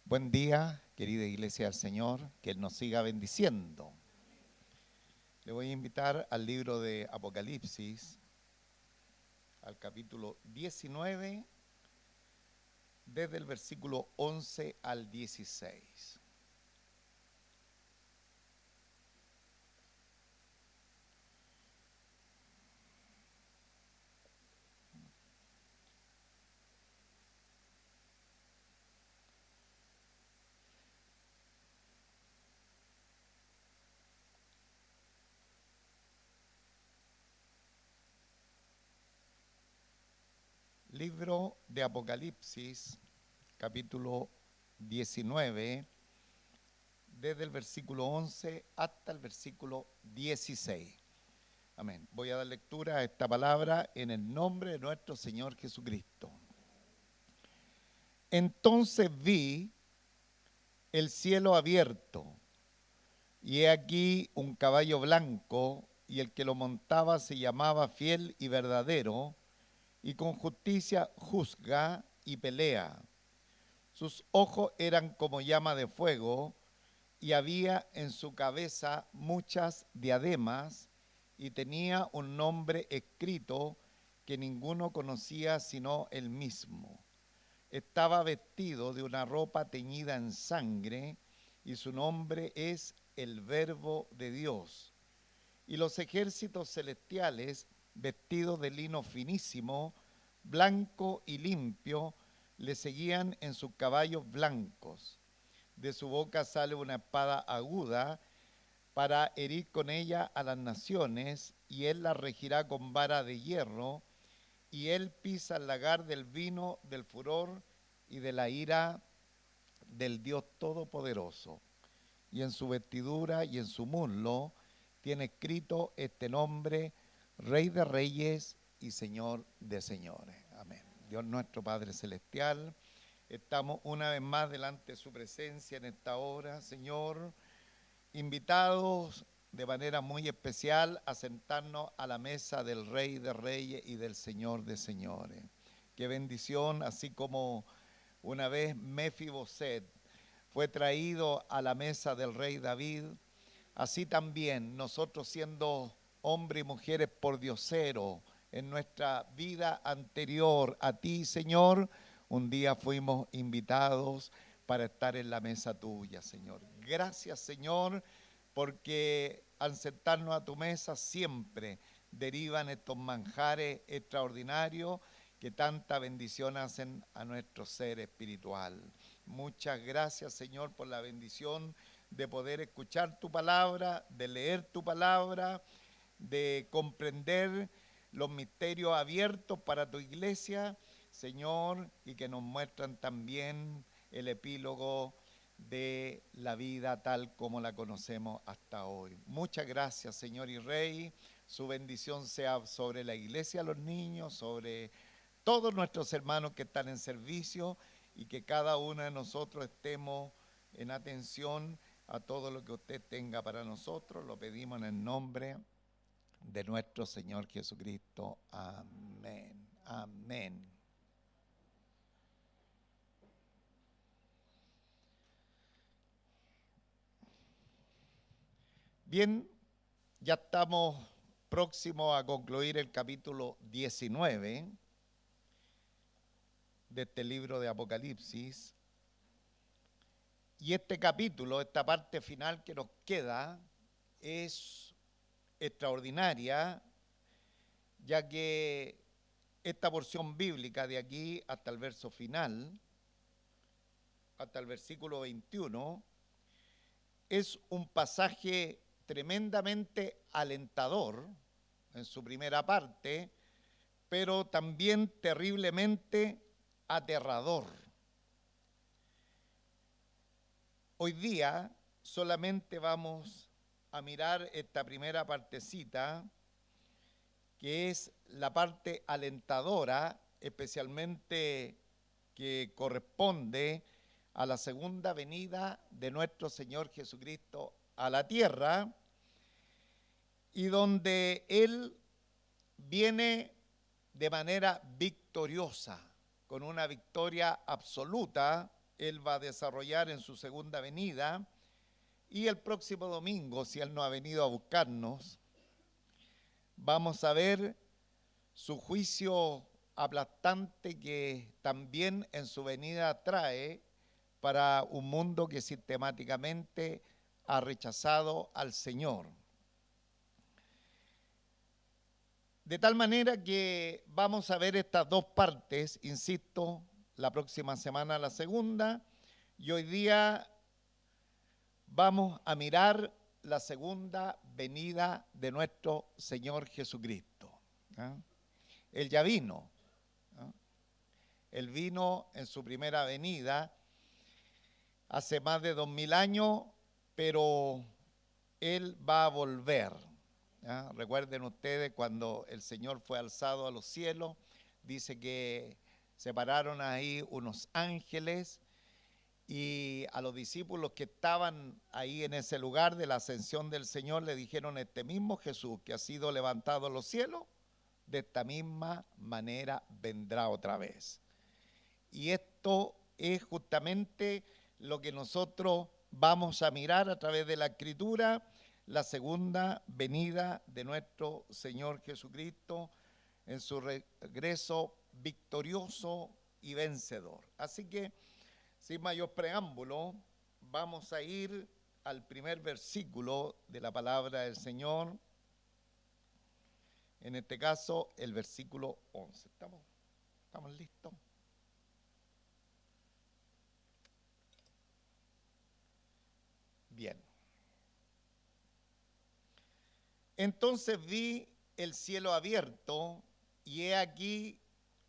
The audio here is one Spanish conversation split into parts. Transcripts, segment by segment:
Buen día, querida Iglesia del Señor, que Él nos siga bendiciendo. Le voy a invitar al libro de Apocalipsis, al capítulo 19, desde el versículo 11 al 16. Libro de Apocalipsis, capítulo 19, desde el versículo 11 hasta el versículo 16. Amén. Voy a dar lectura a esta palabra en el nombre de nuestro Señor Jesucristo. Entonces vi el cielo abierto, y he aquí un caballo blanco, y el que lo montaba se llamaba Fiel y Verdadero, y con justicia juzga y pelea. Sus ojos eran como llama de fuego, y había en su cabeza muchas diademas, y tenía un nombre escrito que ninguno conocía sino él mismo. Estaba vestido de una ropa teñida en sangre, y su nombre es el Verbo de Dios. Y los ejércitos celestiales, vestidos de lino finísimo, blanco y limpio, le seguían en sus caballos blancos. De su boca sale una espada aguda para herir con ella a las naciones, y él la regirá con vara de hierro, y él pisa el lagar del vino del furor y de la ira del Dios Todopoderoso. Y en su vestidura y en su muslo tiene escrito este nombre: Rey de Reyes y Señor de Señores. Amén. Dios nuestro Padre Celestial, estamos una vez más delante de su presencia en esta hora, Señor, invitados de manera muy especial a sentarnos a la mesa del Rey de Reyes y del Señor de Señores. Qué bendición, así como una vez Mefiboset fue traído a la mesa del rey David, así también nosotros, siendo hombres y mujeres pordioseros en nuestra vida anterior a ti, Señor, un día fuimos invitados para estar en la mesa tuya, Señor. Gracias, Señor, porque al sentarnos a tu mesa siempre derivan estos manjares extraordinarios que tanta bendición hacen a nuestro ser espiritual. Muchas gracias, Señor, por la bendición de poder escuchar tu palabra, de leer tu palabra, de comprender los misterios abiertos para tu iglesia, Señor, y que nos muestran también el epílogo de la vida tal como la conocemos hasta hoy. Muchas gracias, Señor y Rey. Su bendición sea sobre la iglesia, los niños, sobre todos nuestros hermanos que están en servicio, y que cada uno de nosotros estemos en atención a todo lo que usted tenga para nosotros. Lo pedimos en el nombre de nuestro Señor Jesucristo. Amén. Amén. Bien, ya estamos próximos a concluir el capítulo 19 de este libro de Apocalipsis. Y este capítulo, esta parte final que nos queda, es extraordinaria, ya que esta porción bíblica de aquí hasta el verso final, hasta el versículo 21, es un pasaje tremendamente alentador en su primera parte, pero también terriblemente aterrador. Hoy día solamente vamos a mirar esta primera partecita, que es la parte alentadora, especialmente que corresponde a la segunda venida de nuestro Señor Jesucristo a la tierra, y donde Él viene de manera victoriosa, con una victoria absoluta Él va a desarrollar en su segunda venida. Y el próximo domingo, si Él no ha venido a buscarnos, vamos a ver su juicio aplastante que también en su venida trae para un mundo que sistemáticamente ha rechazado al Señor. De tal manera que vamos a ver estas dos partes, insisto, la próxima semana la segunda, y hoy día vamos a mirar la segunda venida de nuestro Señor Jesucristo. ¿Ah? Él ya vino. ¿Ah? Él vino en su primera venida hace más de 2000 años, pero Él va a volver. ¿Ah? Recuerden ustedes cuando el Señor fue alzado a los cielos, dice que se pararon ahí unos ángeles y a los discípulos que estaban ahí en ese lugar de la ascensión del Señor le dijeron: este mismo Jesús que ha sido levantado a los cielos, de esta misma manera vendrá otra vez. Y esto es justamente lo que nosotros vamos a mirar a través de la Escritura, la segunda venida de nuestro Señor Jesucristo en su regreso victorioso y vencedor. Así que, sin mayor preámbulo, vamos a ir al primer versículo de la palabra del Señor, en este caso el versículo 11. ¿Estamos listos? Bien. Entonces vi el cielo abierto y he aquí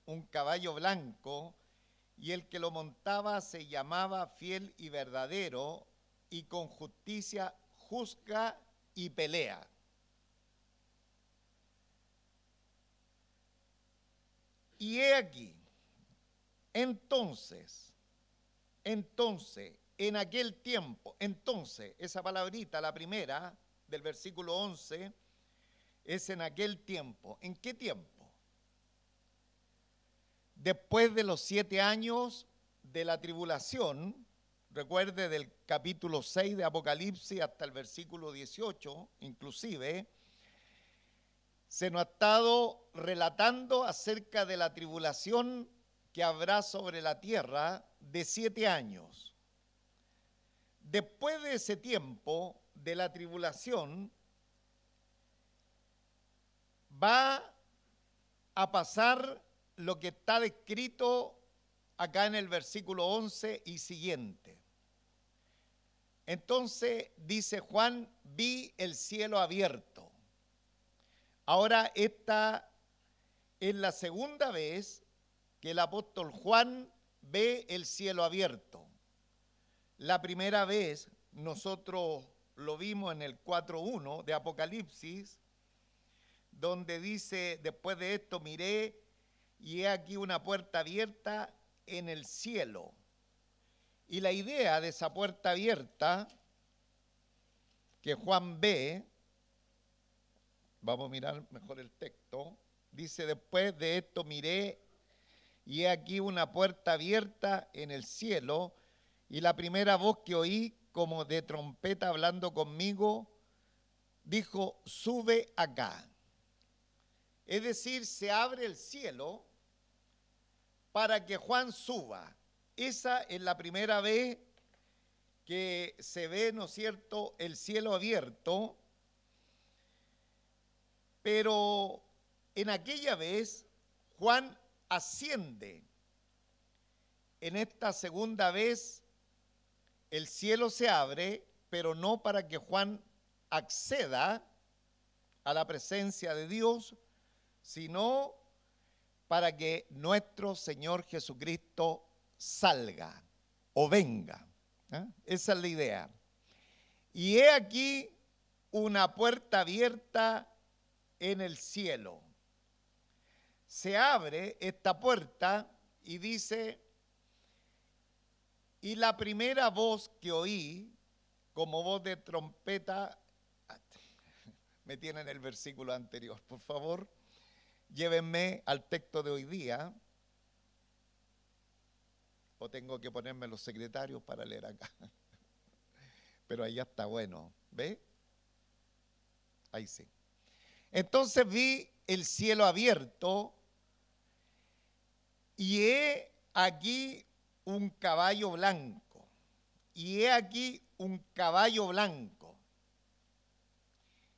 un caballo blanco, y el que lo montaba se llamaba Fiel y Verdadero, y con justicia juzga y pelea. Y he aquí, entonces, en aquel tiempo, esa palabrita, la primera del versículo 11, es en aquel tiempo. ¿En qué tiempo? Después de los 7 años de la tribulación, recuerde del capítulo 6 de Apocalipsis hasta el versículo 18, inclusive, se nos ha estado relatando acerca de la tribulación que habrá sobre la tierra de 7 años. Después de ese tiempo de la tribulación, va a pasar lo que está descrito acá en el versículo 11 y siguiente. Entonces dice Juan: vi el cielo abierto. Ahora esta es la segunda vez que el apóstol Juan ve el cielo abierto. La primera vez nosotros lo vimos en el 4:1 de Apocalipsis, donde dice: después de esto miré y he aquí una puerta abierta en el cielo. Y la idea de esa puerta abierta que Juan ve, vamos a mirar mejor el texto, dice: después de esto miré y he aquí una puerta abierta en el cielo, y la primera voz que oí como de trompeta hablando conmigo dijo: sube acá. Es decir, se abre el cielo para que Juan suba. Esa es la primera vez que se ve, ¿no es cierto?, el cielo abierto. Pero en aquella vez Juan asciende. En esta segunda vez el cielo se abre, pero no para que Juan acceda a la presencia de Dios, sino para que nuestro Señor Jesucristo salga o venga. ¿Eh? Esa es la idea. Y he aquí una puerta abierta en el cielo. Se abre esta puerta y dice: y la primera voz que oí, como voz de trompeta, me tiene en el versículo anterior, por favor, llévenme al texto de hoy día. o tengo que ponerme los secretarios para leer acá. Pero allá está bueno, ¿ve? Ahí sí. Entonces vi el cielo abierto y he aquí un caballo blanco. Y he aquí un caballo blanco.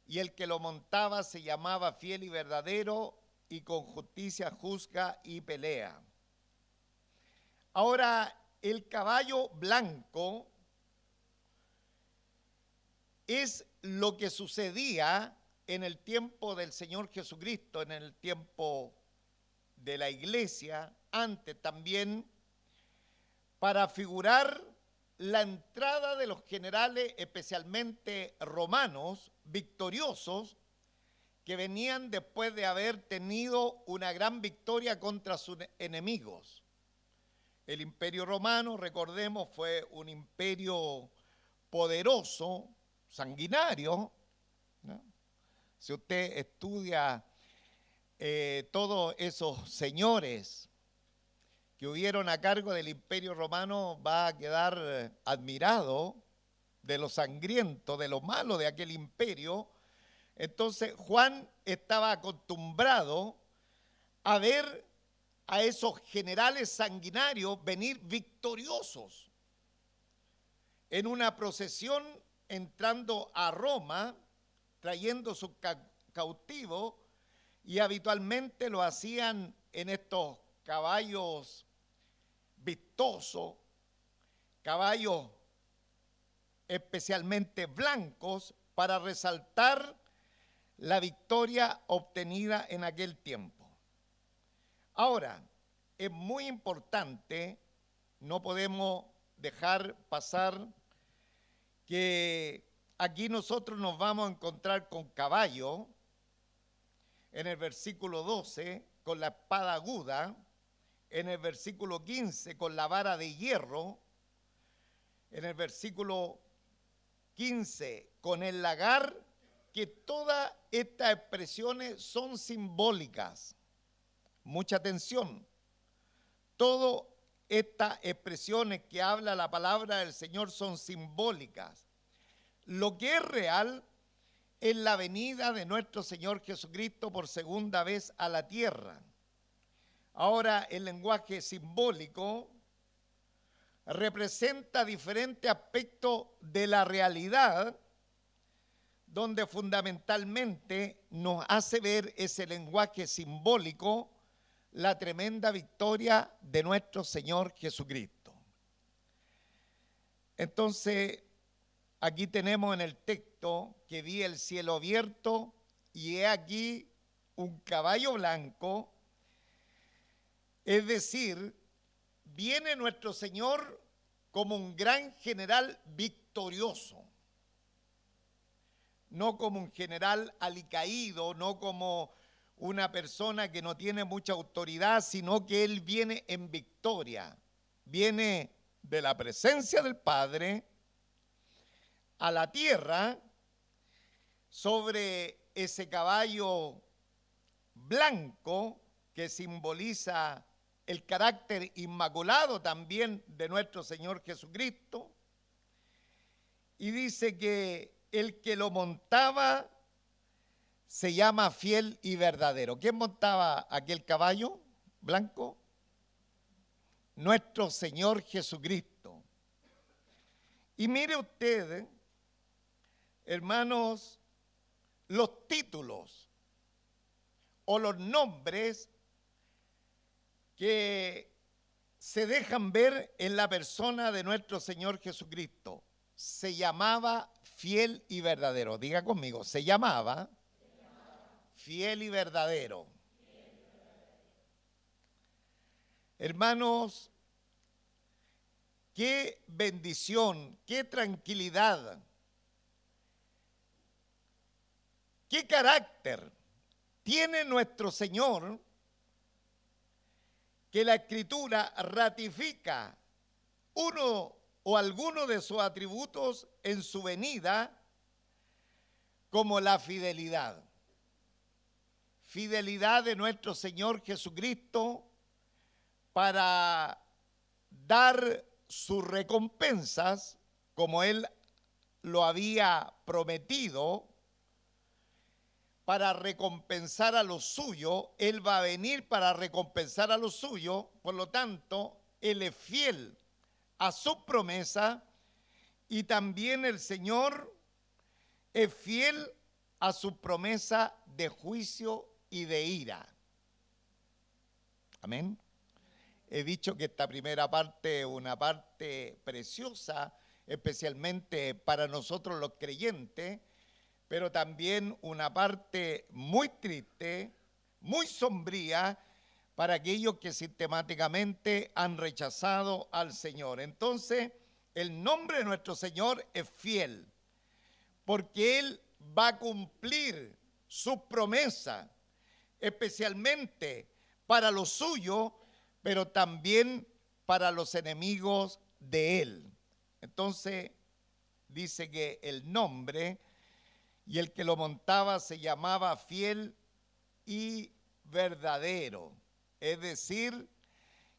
Y el que lo montaba se llamaba Fiel y Verdadero, y con justicia juzga y pelea. Ahora, el caballo blanco es lo que sucedía en el tiempo del Señor Jesucristo, en el tiempo de la iglesia, antes también, para figurar la entrada de los generales, especialmente romanos, victoriosos, que venían después de haber tenido una gran victoria contra sus enemigos. El Imperio Romano, recordemos, fue un imperio poderoso, sanguinario, ¿no? Si usted estudia todos esos señores que hubieron a cargo del Imperio Romano, va a quedar admirado de lo sangriento, de lo malo de aquel imperio. Entonces Juan estaba acostumbrado a ver a esos generales sanguinarios venir victoriosos en una procesión entrando a Roma, trayendo sus cautivos, y habitualmente lo hacían en estos caballos vistosos, caballos especialmente blancos, para resaltar la victoria obtenida en aquel tiempo. Ahora, es muy importante, no podemos dejar pasar que aquí nosotros nos vamos a encontrar con caballo, en el versículo 12, con la espada aguda, en el versículo 15, con la vara de hierro, en el versículo 15, con el lagar, que todas estas expresiones son simbólicas. Mucha atención. Todas estas expresiones que habla la palabra del Señor son simbólicas. Lo que es real es la venida de nuestro Señor Jesucristo por segunda vez a la tierra. Ahora, el lenguaje simbólico representa diferentes aspectos de la realidad, donde fundamentalmente nos hace ver ese lenguaje simbólico la tremenda victoria de nuestro Señor Jesucristo. Entonces, aquí tenemos en el texto que vi el cielo abierto y he aquí un caballo blanco, es decir, viene nuestro Señor como un gran general victorioso, no como un general alicaído, no como una persona que no tiene mucha autoridad, sino que Él viene en victoria, viene de la presencia del Padre a la tierra sobre ese caballo blanco que simboliza el carácter inmaculado también de nuestro Señor Jesucristo, y dice que el que lo montaba se llama Fiel y Verdadero. ¿Quién montaba aquel caballo blanco? Nuestro Señor Jesucristo. Y mire usted, hermanos, los títulos o los nombres que se dejan ver en la persona de nuestro Señor Jesucristo. Se llamaba Fiel y Verdadero. Diga conmigo, se llamaba Fiel y Verdadero. Hermanos, qué bendición, qué tranquilidad, qué carácter tiene nuestro Señor, que la Escritura ratifica uno o alguno de sus atributos en su venida, como la fidelidad. Fidelidad de nuestro Señor Jesucristo para dar sus recompensas como Él lo había prometido, para recompensar a los suyos. Él va a venir para recompensar a los suyos. Por lo tanto, Él es fiel a su promesa, y también el Señor es fiel a su promesa de juicio y de ira. Amén. He dicho que esta primera parte es una parte preciosa, especialmente para nosotros los creyentes, pero también una parte muy triste, muy sombría, para aquellos que sistemáticamente han rechazado al Señor. Entonces, el nombre de nuestro Señor es fiel, porque Él va a cumplir su promesa, especialmente para los suyos, pero también para los enemigos de Él. Entonces, dice que el nombre y el que lo montaba se llamaba Fiel y Verdadero. Es decir,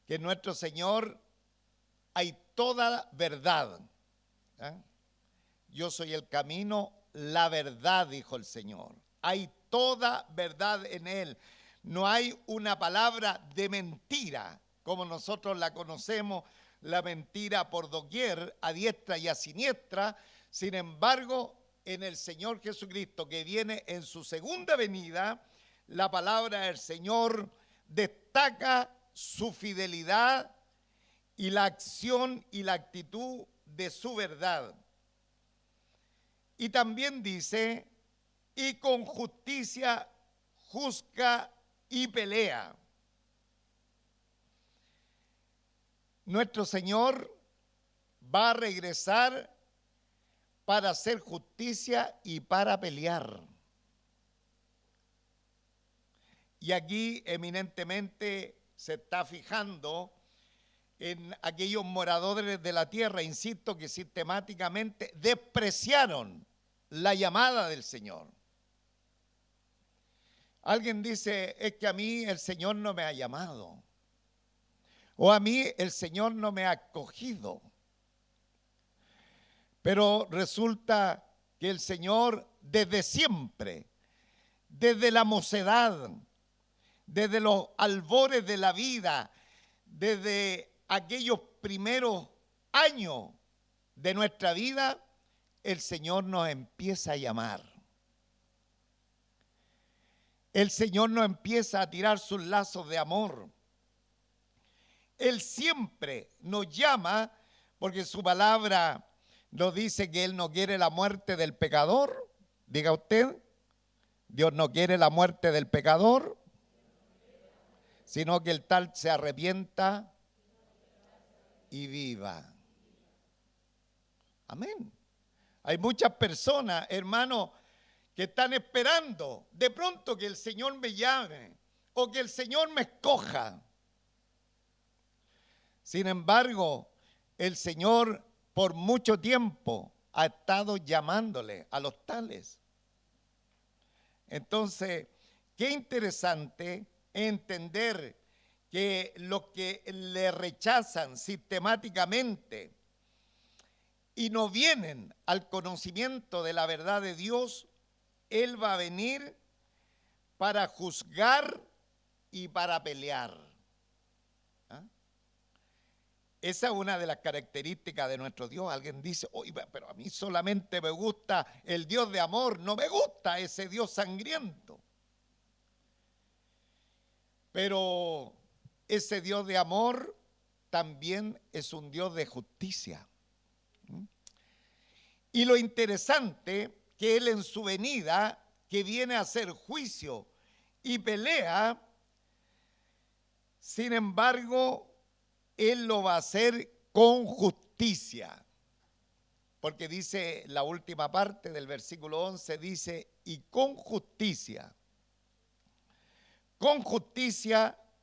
que en nuestro Señor hay toda verdad. Yo soy el camino, la verdad, dijo el Señor. Hay toda verdad en Él. No hay una palabra de mentira, como nosotros la conocemos, la mentira por doquier, a diestra y a siniestra. Sin embargo, en el Señor Jesucristo, que viene en su segunda venida, la palabra del Señor destaca su fidelidad y la acción y la actitud de su verdad. Y también dice, y con justicia juzga y pelea. Nuestro Señor va a regresar para hacer justicia y para pelear. Y aquí eminentemente se está fijando en aquellos moradores de la tierra, insisto, que sistemáticamente despreciaron la llamada del Señor. Alguien dice, es que a mí el Señor no me ha llamado, o a mí el Señor no me ha acogido. Pero resulta que el Señor desde siempre, desde la mocedad, desde los albores de la vida, desde aquellos primeros años de nuestra vida, el Señor nos empieza a llamar. El Señor nos empieza a tirar sus lazos de amor. Él siempre nos llama, porque su palabra nos dice que Él no quiere la muerte del pecador. Diga usted, Dios no quiere la muerte del pecador, sino que el tal se arrepienta y viva. Amén. Hay muchas personas, hermanos, que están esperando de pronto que el Señor me llame o que el Señor me escoja. Sin embargo, el Señor por mucho tiempo ha estado llamándole a los tales. Entonces, qué interesante entender que los que le rechazan sistemáticamente y no vienen al conocimiento de la verdad de Dios, Él va a venir para juzgar y para pelear. ¿Ah? Esa es una de las características de nuestro Dios. Alguien dice, oye, pero a mí solamente me gusta el Dios de amor, no me gusta ese Dios sangriento. Pero ese Dios de amor también es un Dios de justicia. Y lo interesante, que Él en su venida, que viene a hacer juicio y pelea, sin embargo, Él lo va a hacer con justicia. Porque dice la última parte del versículo 11, dice, y con justicia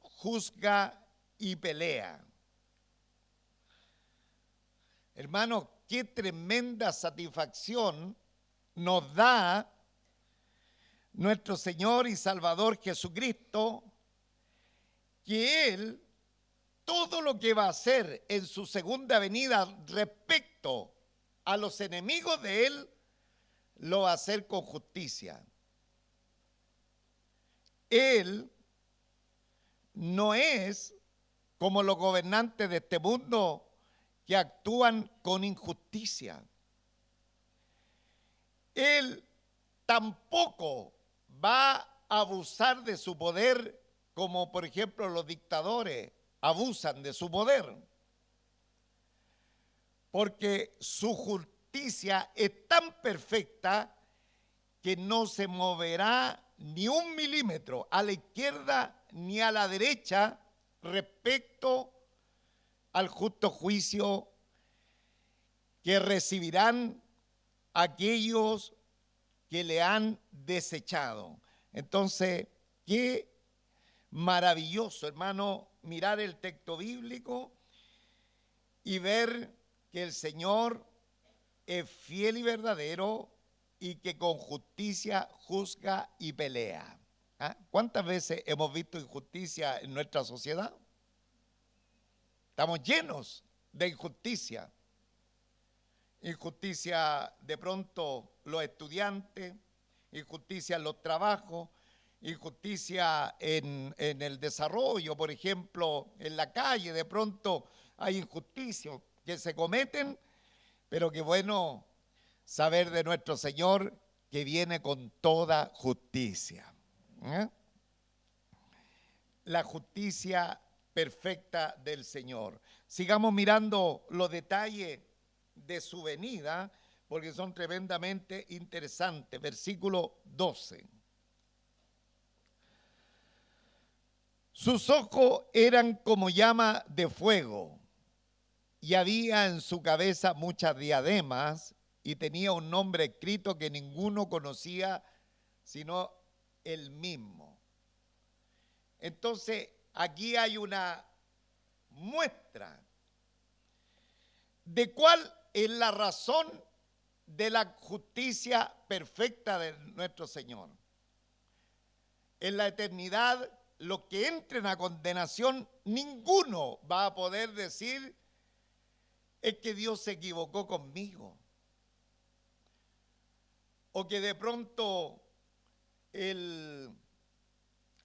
juzga y pelea. Hermanos, qué tremenda satisfacción nos da nuestro Señor y Salvador Jesucristo, que Él todo lo que va a hacer en su segunda venida respecto a los enemigos de él, lo va a hacer con justicia. Él no es como los gobernantes de este mundo que actúan con injusticia. Él tampoco va a abusar de su poder como por ejemplo los dictadores abusan de su poder, porque su justicia es tan perfecta que no se moverá ni un milímetro a la izquierda ni a la derecha respecto al justo juicio que recibirán aquellos que le han desechado. Entonces, qué maravilloso, hermano, mirar el texto bíblico y ver que el Señor es fiel y verdadero y que con justicia juzga y pelea. ¿Ah? ¿Cuántas veces hemos visto injusticia en nuestra sociedad? Estamos llenos de injusticia. Injusticia de pronto los estudiantes, injusticia en los trabajos, injusticia en el desarrollo, por ejemplo, en la calle, de pronto hay injusticias que se cometen, pero qué bueno saber de nuestro Señor que viene con toda justicia. ¿Eh? La justicia perfecta del Señor. Sigamos mirando los detalles de su venida, porque son tremendamente interesantes. Versículo 12. Sus ojos eran como llama de fuego, y había en su cabeza muchas diademas, y tenía un nombre escrito que ninguno conocía sino él mismo. Entonces, aquí hay una muestra de cuál es la razón de la justicia perfecta de nuestro Señor. En la eternidad, los que entren a condenación, ninguno va a poder decir es que Dios se equivocó conmigo, o que de pronto el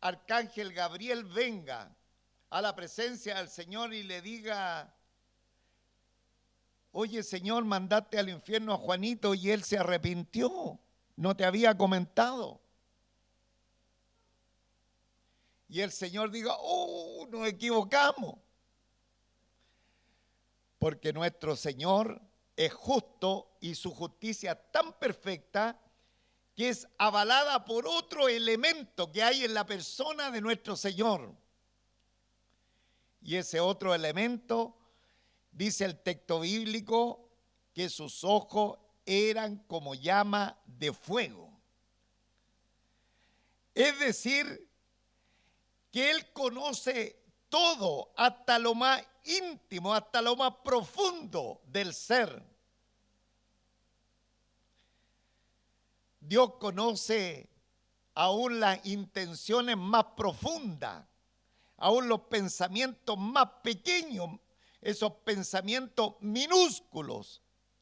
arcángel Gabriel venga a la presencia del Señor y le diga: oye, Señor, mandaste al infierno a Juanito y él se arrepintió, no te había comentado. Y el Señor diga: oh, nos equivocamos. Porque nuestro Señor es justo y su justicia tan perfecta que es avalada por otro elemento que hay en la persona de nuestro Señor. Y ese otro elemento, dice el texto bíblico, que sus ojos eran como llama de fuego. Es decir, que Él conoce todo, hasta lo más íntimo, hasta lo más profundo del ser. Dios conoce aún las intenciones más profundas, aún los pensamientos más pequeños, esos pensamientos minúsculos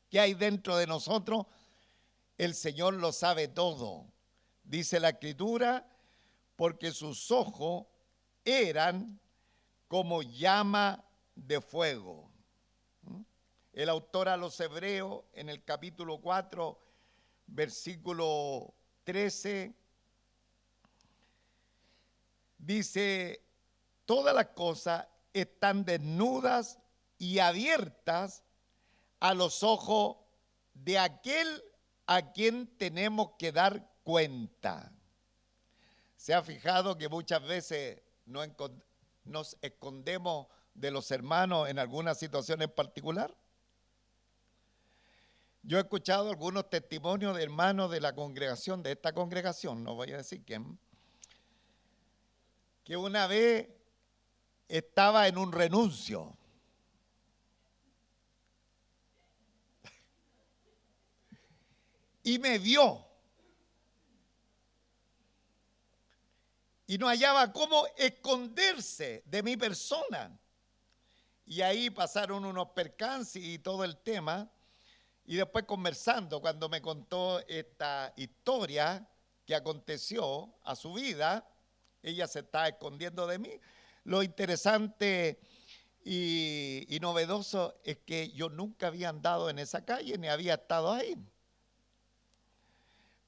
que hay dentro de nosotros. El Señor lo sabe todo. Dice la Escritura, porque sus ojos eran como llama de fuego. El autor a los Hebreos, en el capítulo 4, versículo 13, dice: todas las cosas están desnudas y abiertas a los ojos de aquel a quien tenemos que dar cuenta. ¿Se ha fijado que muchas veces nos escondemos de los hermanos en alguna situación en particular? Yo he escuchado algunos testimonios de hermanos de la congregación, de esta congregación, no voy a decir quién, que una vez estaba en un renuncio. Y me vio. Y no hallaba cómo esconderse de mi persona. y ahí pasaron unos percances y todo el tema. Y después conversando, cuando me contó esta historia que aconteció a su vida, ella se está escondiendo de mí. Lo interesante y novedoso es que yo nunca había andado en esa calle ni había estado ahí.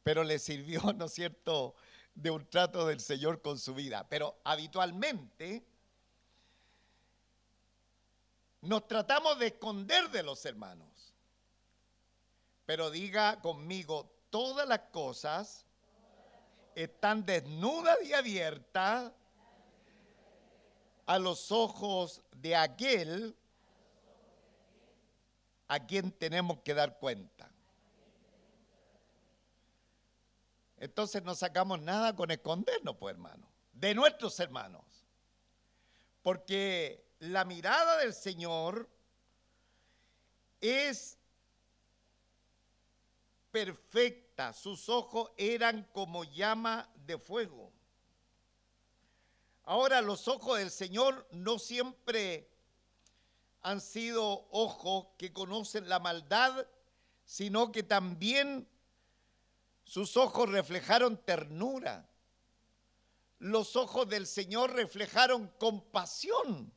Pero le sirvió, ¿no es cierto?, de un trato del Señor con su vida. Pero habitualmente nos tratamos de esconder de los hermanos. Pero diga conmigo, todas las cosas están desnudas y abiertas a los ojos de aquel a quien tenemos que dar cuenta. Entonces no sacamos nada con escondernos, pues, hermano, de nuestros hermanos. Porque la mirada del Señor es perfecta, sus ojos eran como llama de fuego. Ahora, los ojos del Señor no siempre han sido ojos que conocen la maldad, sino que también sus ojos reflejaron ternura. Los ojos del Señor reflejaron compasión.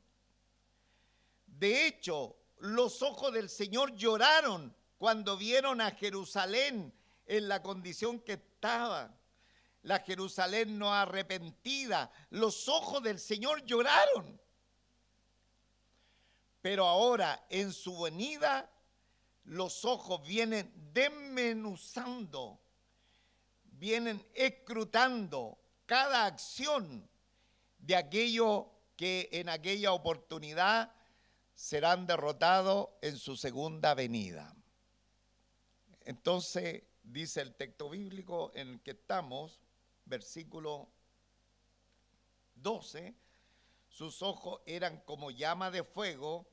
De hecho, los ojos del Señor lloraron cuando vieron a Jerusalén en la condición que estaba. La Jerusalén no arrepentida. Los ojos del Señor lloraron. Pero ahora, en su venida, los ojos vienen desmenuzando, vienen escrutando cada acción de aquello que en aquella oportunidad serán derrotados en su segunda venida. Entonces, dice el texto bíblico en el que estamos, versículo 12, sus ojos eran como llama de fuego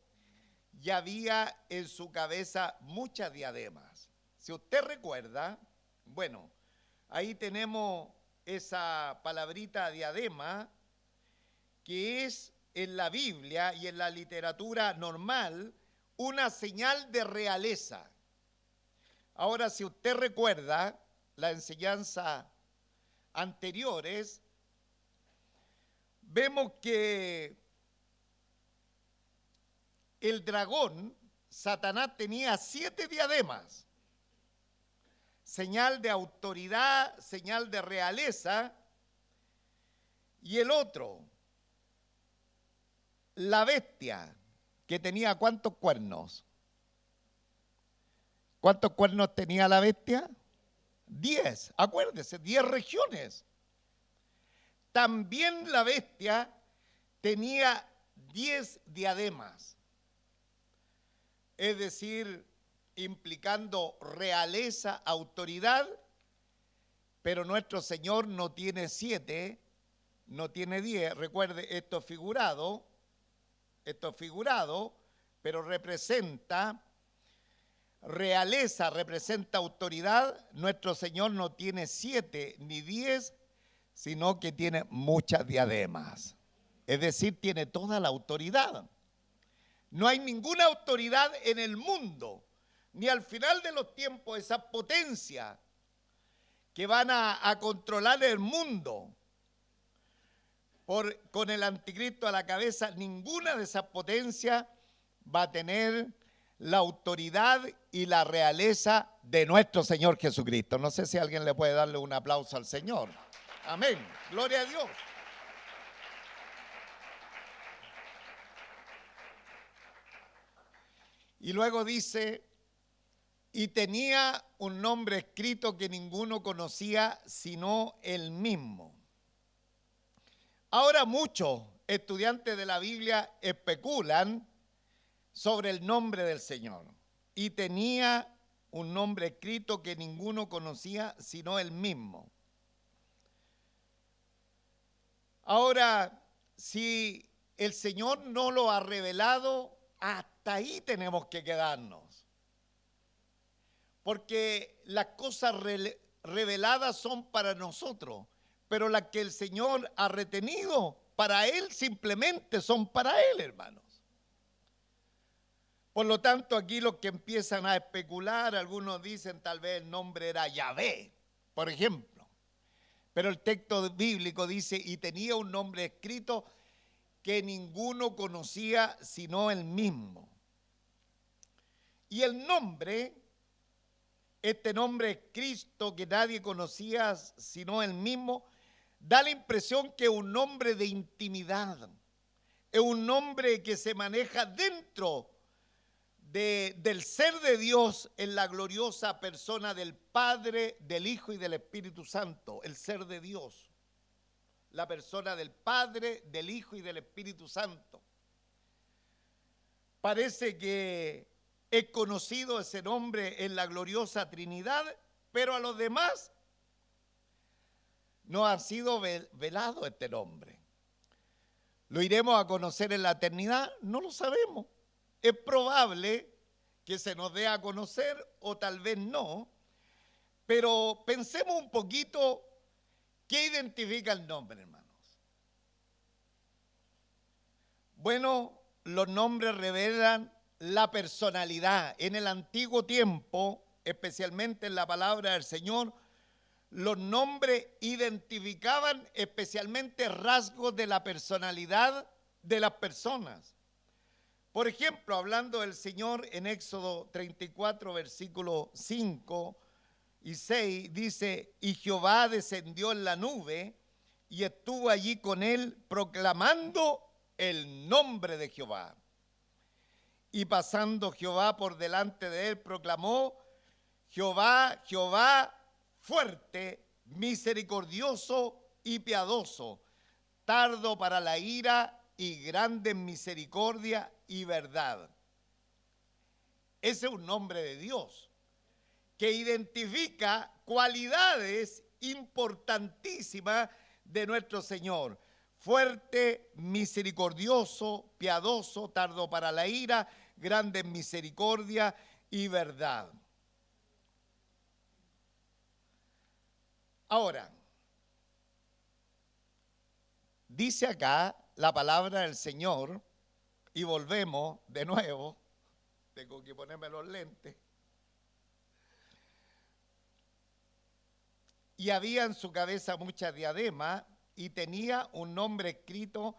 y había en su cabeza muchas diademas. Si usted recuerda, bueno, ahí tenemos esa palabrita diadema, que es en la Biblia y en la literatura normal una señal de realeza. Ahora, si usted recuerda la enseñanza anteriores, vemos que el dragón, Satanás, tenía 7 diademas, señal de autoridad, señal de realeza, y el otro, la bestia, que tenía ¿cuántos cuernos? ¿Cuántos cuernos tenía la bestia? 10, acuérdese, 10 regiones. También la bestia tenía 10 diademas, es decir, implicando realeza, autoridad, pero nuestro Señor no tiene 7, no tiene 10. Recuerde, esto es figurado, pero representa realeza, representa autoridad. Nuestro Señor no tiene 7 ni 10, sino que tiene muchas diademas. Es decir, tiene toda la autoridad. No hay ninguna autoridad en el mundo, ni al final de los tiempos, esas potencias que van a controlar el mundo con el anticristo a la cabeza, ninguna de esas potencias va a tener la autoridad y la realeza de nuestro Señor Jesucristo. No sé si alguien le puede darle un aplauso al Señor. Amén. Gloria a Dios. Y luego dice, y tenía un nombre escrito que ninguno conocía sino él mismo. Ahora muchos estudiantes de la Biblia especulan sobre el nombre del Señor. Y tenía un nombre escrito que ninguno conocía sino él mismo. Ahora, si el Señor no lo ha revelado, hasta ahí tenemos que quedarnos. Porque las cosas reveladas son para nosotros, pero las que el Señor ha retenido para Él simplemente son para Él, hermanos. Por lo tanto, aquí los que empiezan a especular, algunos dicen tal vez el nombre era Yahvé, por ejemplo. Pero el texto bíblico dice, y tenía un nombre escrito que ninguno conocía sino él mismo. Y el nombre, este nombre es Cristo, que nadie conocía sino él mismo, da la impresión que es un nombre de intimidad, es un nombre que se maneja dentro del ser de Dios en la gloriosa persona del Padre, del Hijo y del Espíritu Santo, el ser de Dios, la persona del Padre, del Hijo y del Espíritu Santo. Parece que es conocido ese nombre en la gloriosa Trinidad, pero a los demás no ha sido velado este nombre. ¿Lo iremos a conocer en la eternidad? No lo sabemos. Es probable que se nos dé a conocer o tal vez no, pero pensemos un poquito qué identifica el nombre, hermanos. Bueno, los nombres revelan la personalidad. En el antiguo tiempo, especialmente en la palabra del Señor, los nombres identificaban especialmente rasgos de la personalidad de las personas. Por ejemplo, hablando del Señor en Éxodo 34, versículos 5 y 6, dice, y Jehová descendió en la nube y estuvo allí con él proclamando el nombre de Jehová. Y pasando Jehová por delante de él, proclamó, Jehová, Jehová, fuerte, misericordioso y piadoso, tardo para la ira y grande en misericordia y verdad. Ese es un nombre de Dios que identifica cualidades importantísimas de nuestro Señor. Fuerte, misericordioso, piadoso, tardo para la ira, grande en misericordia y verdad. Ahora, dice acá la palabra del Señor, y volvemos de nuevo, tengo que ponerme los lentes, y había en su cabeza muchas diademas, y tenía un nombre escrito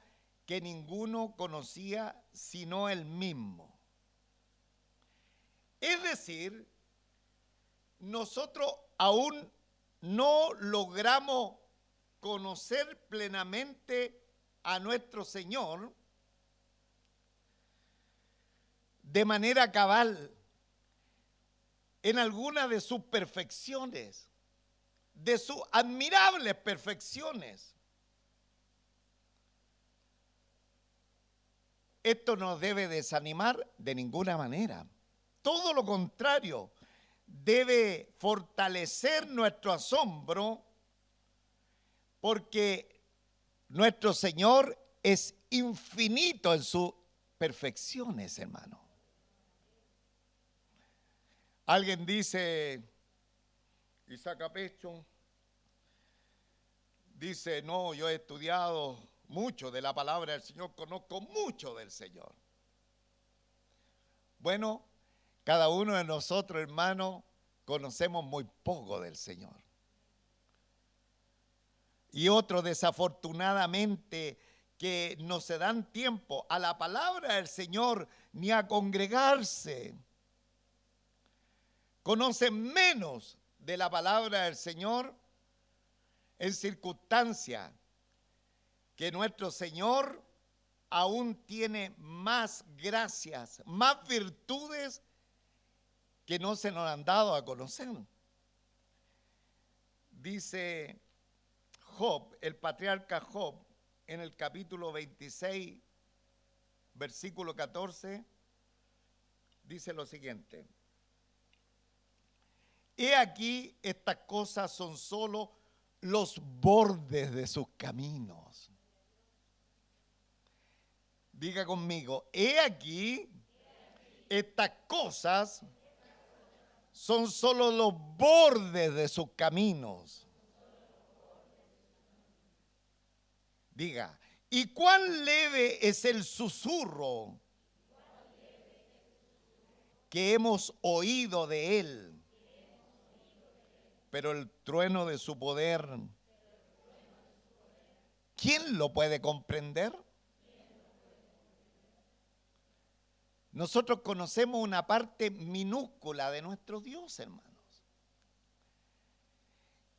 que ninguno conocía sino él mismo. Es decir, nosotros aún no logramos conocer plenamente a nuestro Señor de manera cabal en alguna de sus perfecciones, de sus admirables perfecciones. Esto no debe desanimar de ninguna manera. Todo lo contrario, debe fortalecer nuestro asombro porque nuestro Señor es infinito en sus perfecciones, hermano. Alguien dice, Isaac Apecho, dice, no, yo he estudiado mucho de la palabra del Señor, conozco mucho del Señor. Bueno, cada uno de nosotros, hermano, conocemos muy poco del Señor. Y otros, desafortunadamente, que no se dan tiempo a la palabra del Señor ni a congregarse. Conocen menos de la palabra del Señor en circunstancias que nuestro Señor aún tiene más gracias, más virtudes que no se nos han dado a conocer. Dice Job, el patriarca Job, en el capítulo 26, versículo 14, dice lo siguiente: he aquí, estas cosas son solo los bordes de sus caminos. Diga conmigo, he aquí, estas cosas son solo los bordes de sus caminos. Diga, ¿y cuán leve es el susurro que hemos oído de Él, pero el trueno de su poder, ¿quién lo puede comprender? Nosotros conocemos una parte minúscula de nuestro Dios, hermanos.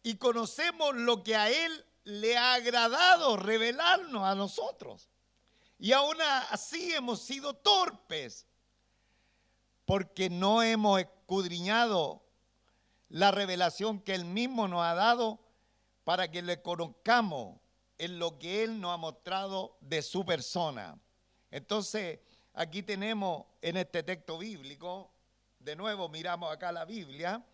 Y conocemos lo que a Él le ha agradado revelarnos a nosotros. Y aún así hemos sido torpes, porque no hemos escudriñado la revelación que Él mismo nos ha dado para que le conozcamos en lo que Él nos ha mostrado de su persona. Entonces, aquí tenemos en este texto bíblico, de nuevo miramos acá la Biblia,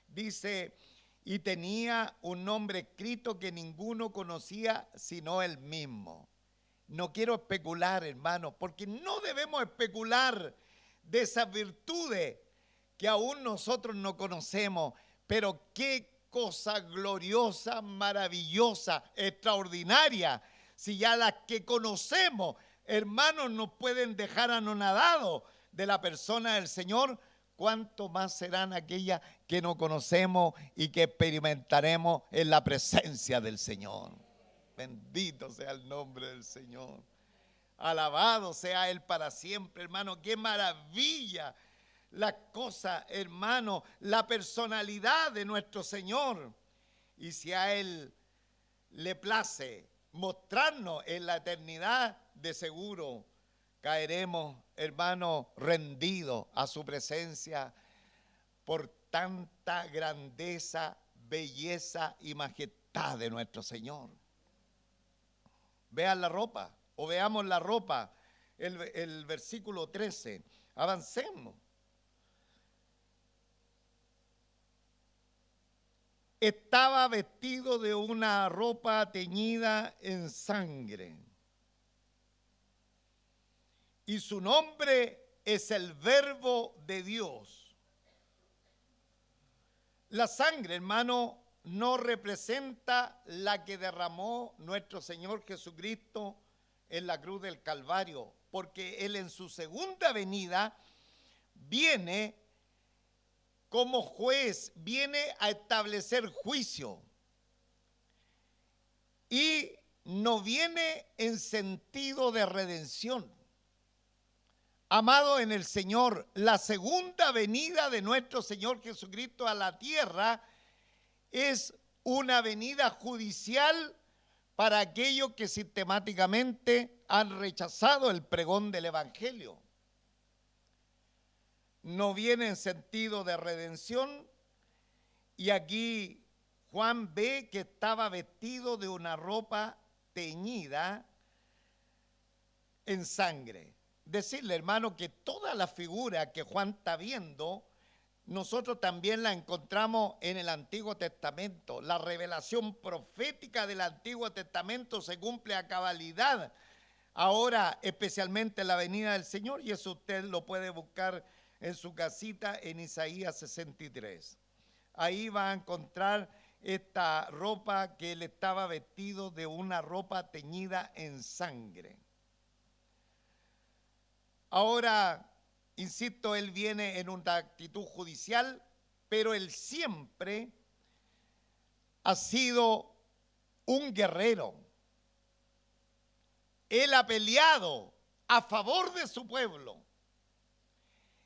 dice, y tenía un nombre escrito que ninguno conocía sino Él mismo. No quiero especular, hermanos, porque no debemos especular de esas virtudes que aún nosotros no conocemos, pero qué cosa gloriosa, maravillosa, extraordinaria, si ya las que conocemos, hermanos, nos pueden dejar anonadados de la persona del Señor, cuánto más serán aquellas que no conocemos y que experimentaremos en la presencia del Señor. Bendito sea el nombre del Señor. Alabado sea Él para siempre, hermano. Qué maravilla la cosa, hermano, la personalidad de nuestro Señor. Y si a Él le place mostrarnos en la eternidad, de seguro caeremos, hermano, rendidos a su presencia por tanta grandeza, belleza y majestad de nuestro Señor. Vean la ropa, o veamos la ropa, el versículo 13. Avancemos. Estaba vestido de una ropa teñida en sangre. Y su nombre es el Verbo de Dios. La sangre, hermano, no representa la que derramó nuestro Señor Jesucristo en la cruz del Calvario, porque Él en su segunda venida viene como juez, viene a establecer juicio y no viene en sentido de redención. Amado en el Señor, la segunda venida de nuestro Señor Jesucristo a la tierra es una venida judicial para aquellos que sistemáticamente han rechazado el pregón del Evangelio. No viene en sentido de redención, y aquí Juan ve que estaba vestido de una ropa teñida en sangre. Decirle, hermano, que toda la figura que Juan está viendo, nosotros también la encontramos en el Antiguo Testamento. La revelación profética del Antiguo Testamento se cumple a cabalidad ahora, especialmente en la venida del Señor, y eso usted lo puede buscar en su casita en Isaías 63. Ahí va a encontrar esta ropa, que él estaba vestido de una ropa teñida en sangre. Ahora, insisto, él viene en una actitud judicial, pero él siempre ha sido un guerrero. Él ha peleado a favor de su pueblo.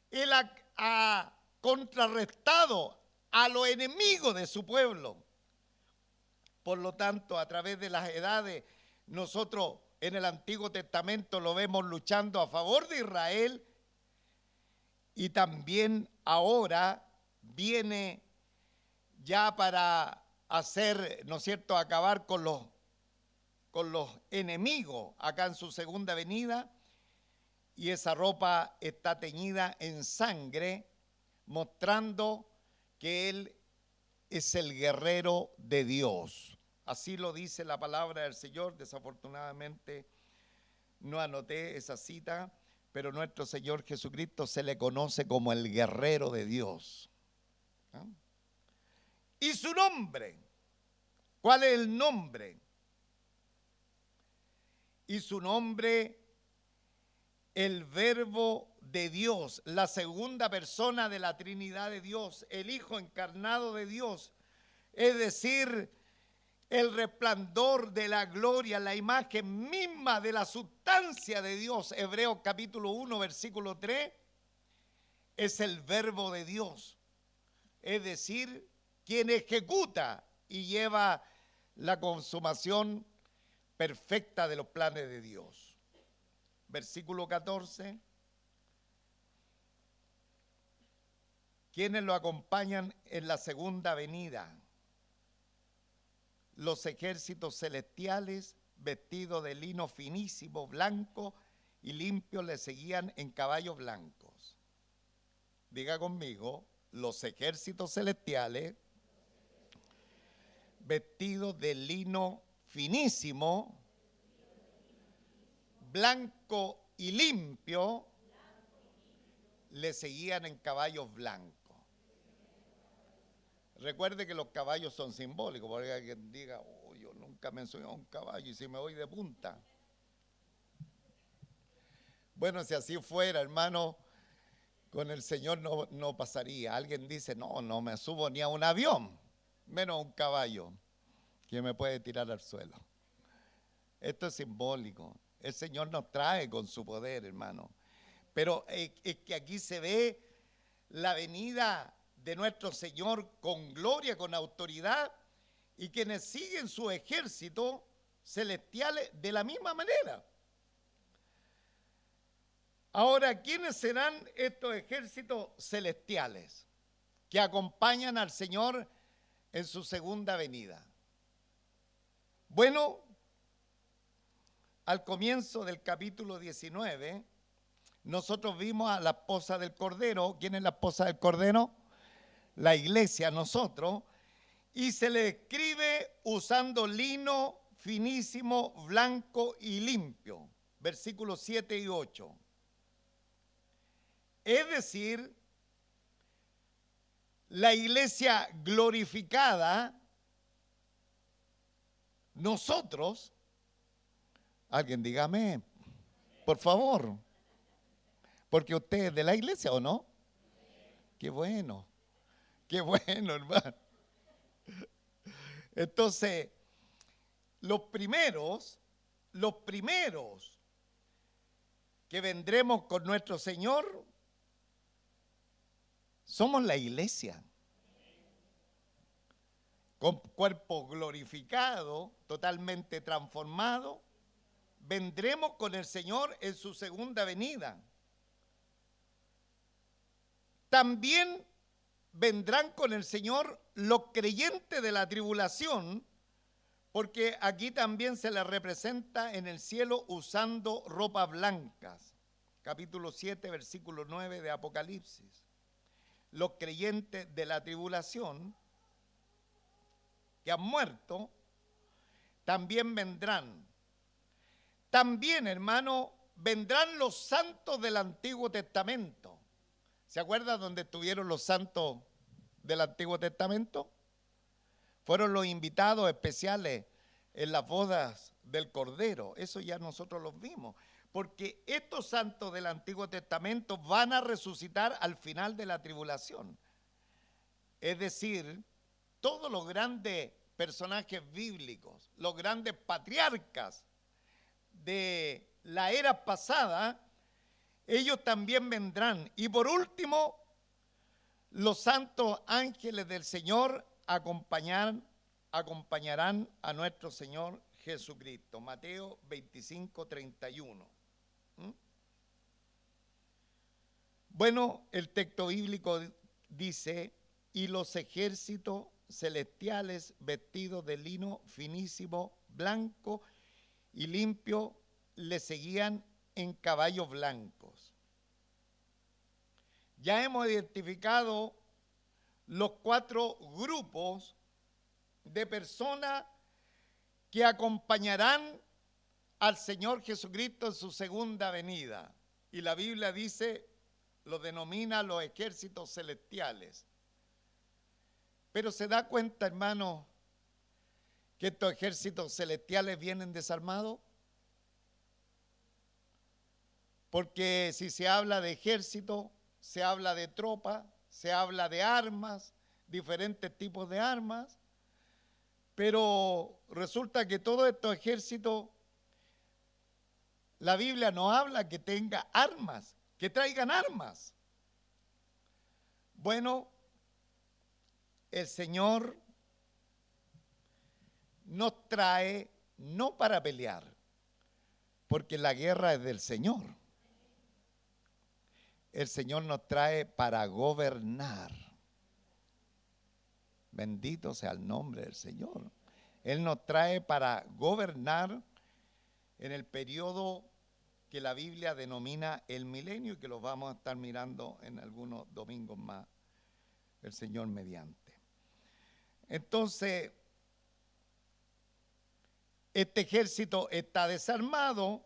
Él ha contrarrestado a los enemigos de su pueblo. Por lo tanto, a través de las edades, nosotros en el Antiguo Testamento lo vemos luchando a favor de Israel, y también ahora viene ya para hacer, ¿no es cierto?, acabar con los enemigos acá en su segunda venida, y esa ropa está teñida en sangre, mostrando que Él es el guerrero de Dios. Así lo dice la palabra del Señor. Desafortunadamente no anoté esa cita, pero nuestro Señor Jesucristo se le conoce como el guerrero de Dios. ¿Ah? ¿Y su nombre? ¿Cuál es el nombre? Y su nombre, el Verbo de Dios, la segunda persona de la Trinidad de Dios, el Hijo encarnado de Dios, es decir, el resplandor de la gloria, la imagen misma de la sustancia de Dios. Hebreos capítulo 1, versículo 3, es el verbo de Dios, es decir, quien ejecuta y lleva la consumación perfecta de los planes de Dios. Versículo 14. ¿Quiénes lo acompañan en la segunda venida? Los ejércitos celestiales, vestidos de lino finísimo, blanco y limpio, le seguían en caballos blancos. Diga conmigo, los ejércitos celestiales, vestidos de lino finísimo, blanco y limpio, le seguían en caballos blancos. Recuerde que los caballos son simbólicos, porque hay quien diga, oh, yo nunca me he subido a un caballo y si me voy de punta. Bueno, si así fuera, hermano, con el Señor no pasaría. Alguien dice, no me subo ni a un avión, menos a un caballo, que me puede tirar al suelo. Esto es simbólico. El Señor nos trae con su poder, hermano. Pero es que aquí se ve la venida de nuestro Señor con gloria, con autoridad, y quienes siguen su ejército celestiales de la misma manera. Ahora, ¿quiénes serán estos ejércitos celestiales que acompañan al Señor en su segunda venida? Bueno, al comienzo del capítulo 19, nosotros vimos a la esposa del Cordero. ¿Quién es la esposa del Cordero? La iglesia, nosotros. Y se le describe usando lino finísimo, blanco y limpio. Versículos 7 y 8. Es decir, la iglesia glorificada, nosotros, alguien dígame, por favor, porque usted es de la iglesia, ¿o no? Qué bueno, hermano. Entonces, los primeros que vendremos con nuestro Señor somos la iglesia, con cuerpo glorificado, totalmente transformado. Vendremos con el Señor en su segunda venida. También vendrán con el Señor los creyentes de la tribulación, porque aquí también se les representa en el cielo usando ropas blancas. Capítulo 7, versículo 9 de Apocalipsis. Los creyentes de la tribulación que han muerto también vendrán. También, hermano, vendrán los santos del Antiguo Testamento. ¿Se acuerdan dónde estuvieron los santos del Antiguo Testamento? Fueron los invitados especiales en las bodas del Cordero. Eso ya nosotros los vimos. Porque estos santos del Antiguo Testamento van a resucitar al final de la tribulación. Es decir, todos los grandes personajes bíblicos, los grandes patriarcas de la era pasada, ellos también vendrán. Y por último, los santos ángeles del Señor acompañarán a nuestro Señor Jesucristo. Mateo 25, 31. Bueno, el texto bíblico dice, y los ejércitos celestiales vestidos de lino finísimo, blanco y limpio, le seguían en caballos blancos. Ya hemos identificado los 4 grupos de personas que acompañarán al Señor Jesucristo en su segunda venida. Y la Biblia dice, lo denomina los ejércitos celestiales. Pero se da cuenta, hermano, que estos ejércitos celestiales vienen desarmados. Porque si se habla de ejército, se habla de tropa, se habla de armas, diferentes tipos de armas, pero resulta que todos estos ejércitos, la Biblia no habla que tenga armas, que traigan armas. Bueno, el Señor nos trae no para pelear, porque la guerra es del Señor. El Señor nos trae para gobernar. Bendito sea el nombre del Señor. Él nos trae para gobernar en el periodo que la Biblia denomina el milenio y que lo vamos a estar mirando en algunos domingos más, el Señor mediante. Entonces, este ejército está desarmado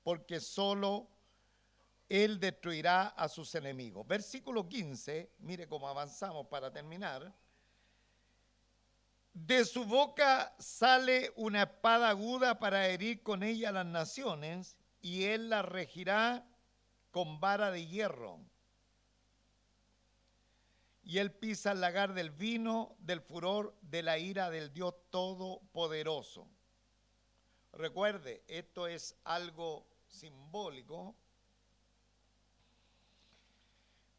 porque solo Él destruirá a sus enemigos. Versículo 15, mire cómo avanzamos para terminar. De su boca sale una espada aguda para herir con ella a las naciones, y Él la regirá con vara de hierro. Y Él pisa el lagar del vino, del furor de la ira del Dios Todopoderoso. Recuerde, esto es algo simbólico.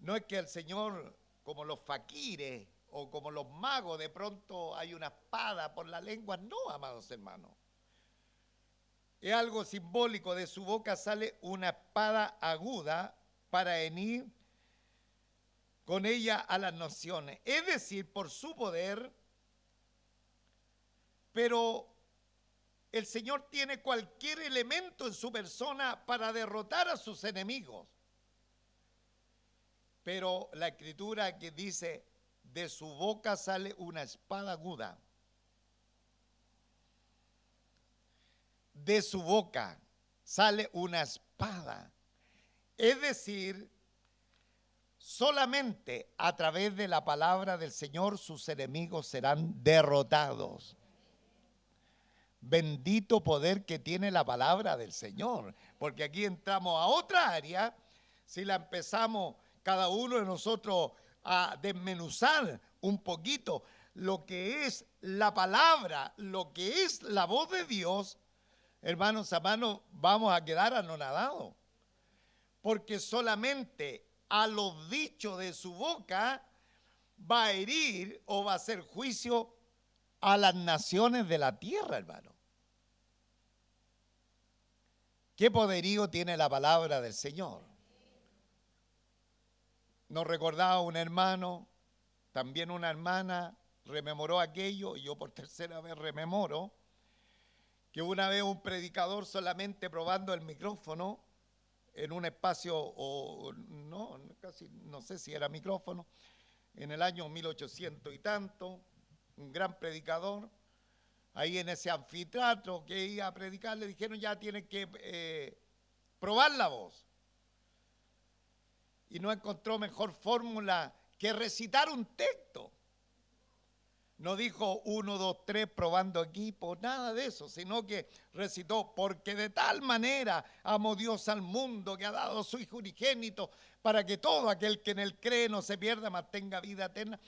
No es que el Señor, como los faquires o como los magos, de pronto hay una espada por la lengua. No, amados hermanos. Es algo simbólico. De su boca sale una espada aguda para herir con ella a las naciones. Es decir, por su poder, pero el Señor tiene cualquier elemento en su persona para derrotar a sus enemigos. Pero la escritura que dice, de su boca sale una espada aguda. De su boca sale una espada. Es decir, solamente a través de la palabra del Señor sus enemigos serán derrotados. Bendito poder que tiene la palabra del Señor, porque aquí entramos a otra área. Si la empezamos cada uno de nosotros a desmenuzar un poquito lo que es la palabra, lo que es la voz de Dios, hermanos, vamos a quedar anonadados, porque solamente a los dichos de su boca va a herir o va a hacer juicio a las naciones de la tierra, hermano. ¿Qué poderío tiene la palabra del Señor? Nos recordaba un hermano, también una hermana, rememoró aquello, y yo por tercera vez rememoro, que una vez un predicador solamente probando el micrófono en un espacio, o no, casi no sé si era micrófono, en el año 1800 y tanto, un gran predicador, ahí en ese anfiteatro que iba a predicar, le dijeron ya tiene que probar la voz. Y no encontró mejor fórmula que recitar un texto. No dijo 1, 2, 3 probando equipo, nada de eso, sino que recitó, porque de tal manera amó Dios al mundo que ha dado a su Hijo unigénito para que todo aquel que en él cree no se pierda, mas tenga vida eterna.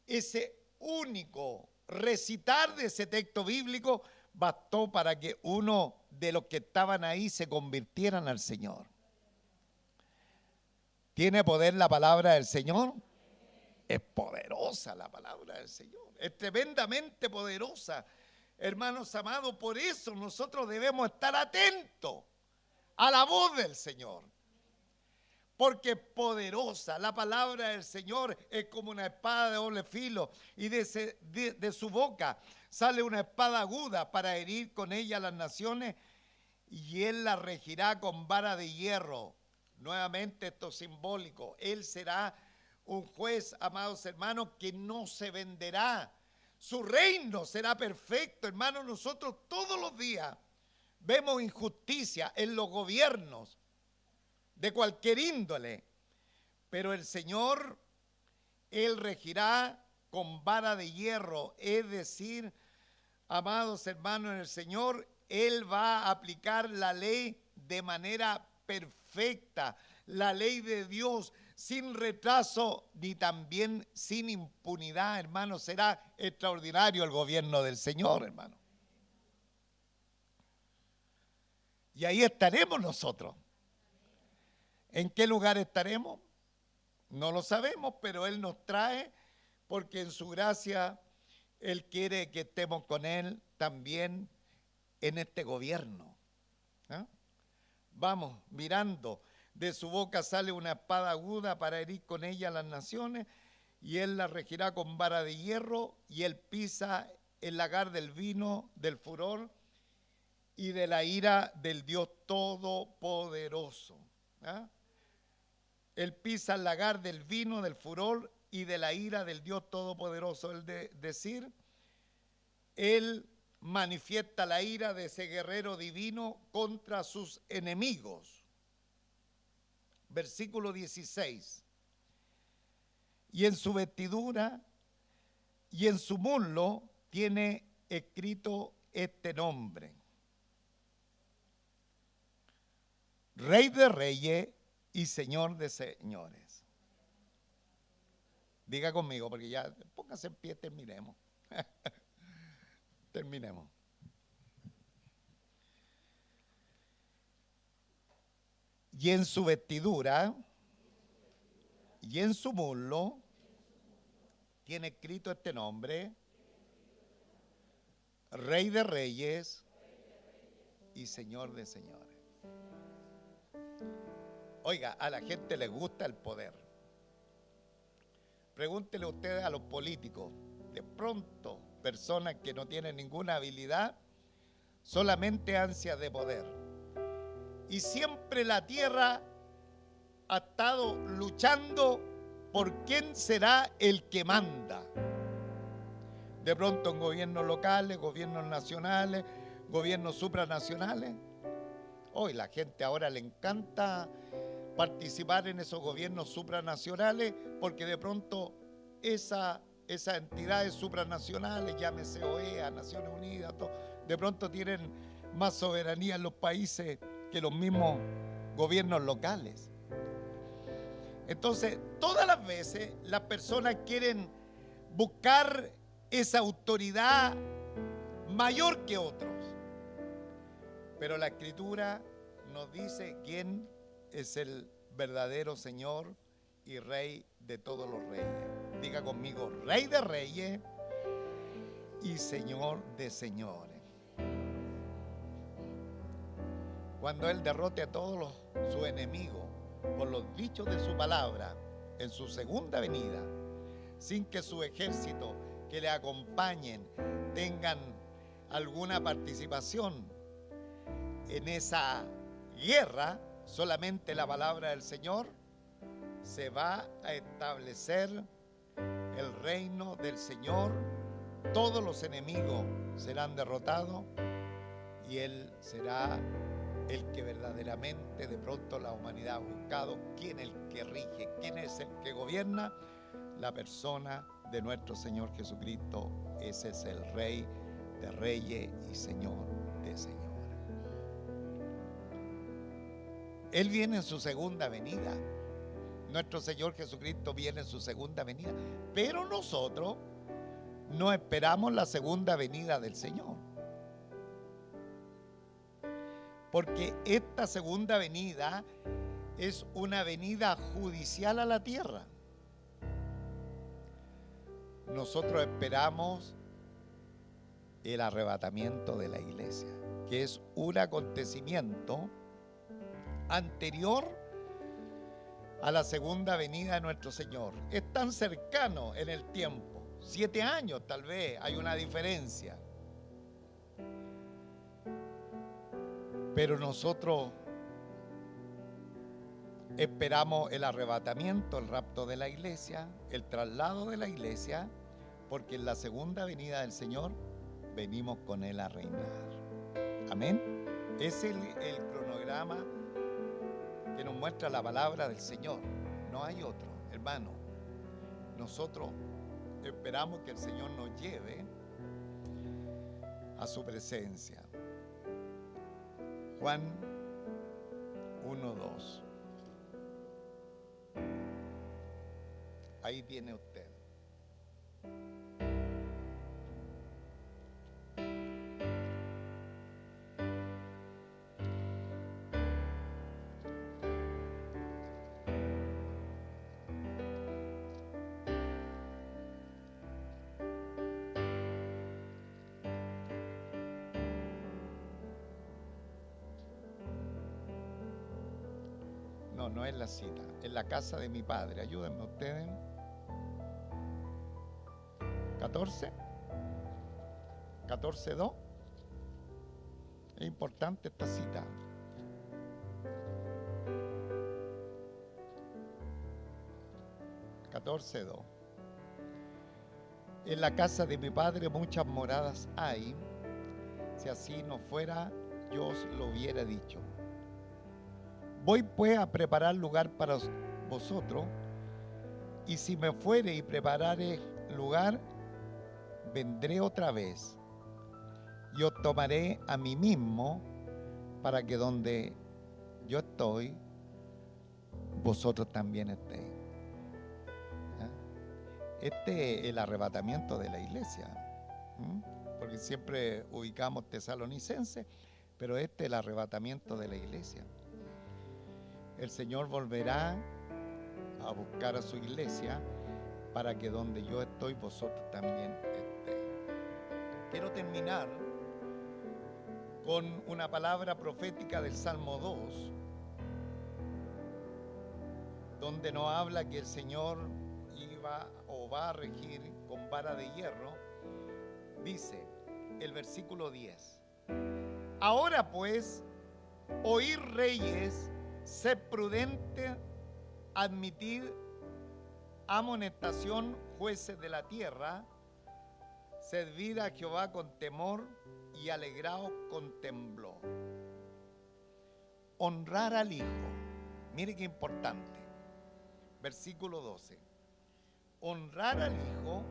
Ese único recitar de ese texto bíblico bastó para que uno de los que estaban ahí se convirtieran al Señor. ¿Tiene poder la palabra del Señor? Es poderosa la palabra del Señor, es tremendamente poderosa. Hermanos amados, por eso nosotros debemos estar atentos a la voz del Señor, porque es poderosa. La palabra del Señor es como una espada de doble filo, y de su boca sale una espada aguda para herir con ella a las naciones, y Él la regirá con vara de hierro. Nuevamente esto es simbólico. Él será un juez, amados hermanos, que no se venderá. Su reino será perfecto, hermanos. Nosotros todos los días vemos injusticia en los gobiernos de cualquier índole, pero el Señor, Él regirá con vara de hierro, es decir, amados hermanos, en el Señor, Él va a aplicar la ley de manera perfecta, la ley de Dios sin retraso ni también sin impunidad, hermano. Será extraordinario el gobierno del Señor, hermano. Y ahí estaremos nosotros. ¿En qué lugar estaremos? No lo sabemos, pero Él nos trae porque en su gracia Él quiere que estemos con Él también en este gobierno. ¿Ah? Vamos mirando, de su boca sale una espada aguda para herir con ella a las naciones, y Él la regirá con vara de hierro, y Él pisa el lagar del vino del furor y de la ira del Dios Todopoderoso. ¿Ah? Él pisa el lagar del vino del furor y de la ira del Dios Todopoderoso. Decir, Él manifiesta la ira de ese guerrero divino contra sus enemigos. Versículo 16. Y en su vestidura y en su muslo tiene escrito este nombre: Rey de Reyes y Señor de Señores. Diga conmigo, porque ya, póngase en pie, terminemos. Terminemos. Y en su vestidura y en su muslo tiene escrito este nombre: Rey de Reyes y Señor de Señores. Oiga, a la gente le gusta el poder. Pregúntele usted a los políticos. De pronto, personas que no tienen ninguna habilidad, solamente ansias de poder. Y siempre la tierra ha estado luchando por quién será el que manda. De pronto en gobiernos locales, gobiernos nacionales, gobiernos supranacionales. Hoy la gente ahora le encanta participar en esos gobiernos supranacionales, porque de pronto esas entidades supranacionales, llámese OEA, Naciones Unidas, de pronto tienen más soberanía en los países que los mismos gobiernos locales. Entonces, todas las veces las personas quieren buscar esa autoridad mayor que otros. Pero la Escritura nos dice quién es el verdadero Señor y Rey de todos los reyes. Diga conmigo: Rey de Reyes y Señor de Señores. Cuando Él derrote a todos sus enemigos por los dichos de su palabra en su segunda venida, sin que su ejército que le acompañen tengan alguna participación en esa guerra, solamente la palabra del Señor, se va a establecer el reino del Señor. Todos los enemigos serán derrotados y Él será el que verdaderamente de pronto la humanidad ha buscado. ¿Quién es el que rige? ¿Quién es el que gobierna? La persona de nuestro Señor Jesucristo. Ese es el Rey de Reyes y Señor de Señores. Él viene en su segunda venida. Nuestro Señor Jesucristo viene en su segunda venida. Pero nosotros no esperamos la segunda venida del Señor. Porque esta segunda venida es una venida judicial a la tierra. Nosotros esperamos el arrebatamiento de la iglesia, que es un acontecimiento anterior a la segunda venida de nuestro Señor. Es tan cercano en el tiempo, 7 años tal vez, hay una diferencia. Pero nosotros esperamos el arrebatamiento, el rapto de la iglesia, el traslado de la iglesia, porque en la segunda venida del Señor venimos con Él a reinar. Amén. Es el cronograma que nos muestra la palabra del Señor. No hay otro, hermano. Nosotros esperamos que el Señor nos lleve a su presencia. Juan 1, 2. Ahí tiene usted. No, no es la cita, es la casa de mi padre. Ayúdenme ustedes. 14, 14:2. Es importante esta cita. En la casa de mi padre muchas moradas hay. Si así no fuera, yo os lo hubiera dicho. Voy pues a preparar lugar para vosotros, y si me fuere y preparare lugar, vendré otra vez y os tomaré a mí mismo, para que donde yo estoy, vosotros también estéis. Este es el arrebatamiento de la iglesia, porque siempre ubicamos Tesalonicenses, pero este es el arrebatamiento de la iglesia. El Señor volverá a buscar a su iglesia, para que donde yo estoy, vosotros también estéis. Quiero terminar con una palabra profética del Salmo 2, donde nos habla que el Señor va a regir con vara de hierro. Dice el versículo 10: ahora pues, oíd reyes, sed prudentes, admitid amonestación, jueces de la tierra, servid a Jehová con temor y alegraos con temblor. Honrar al Hijo. Mire qué importante. Versículo 12. Honrar al Hijo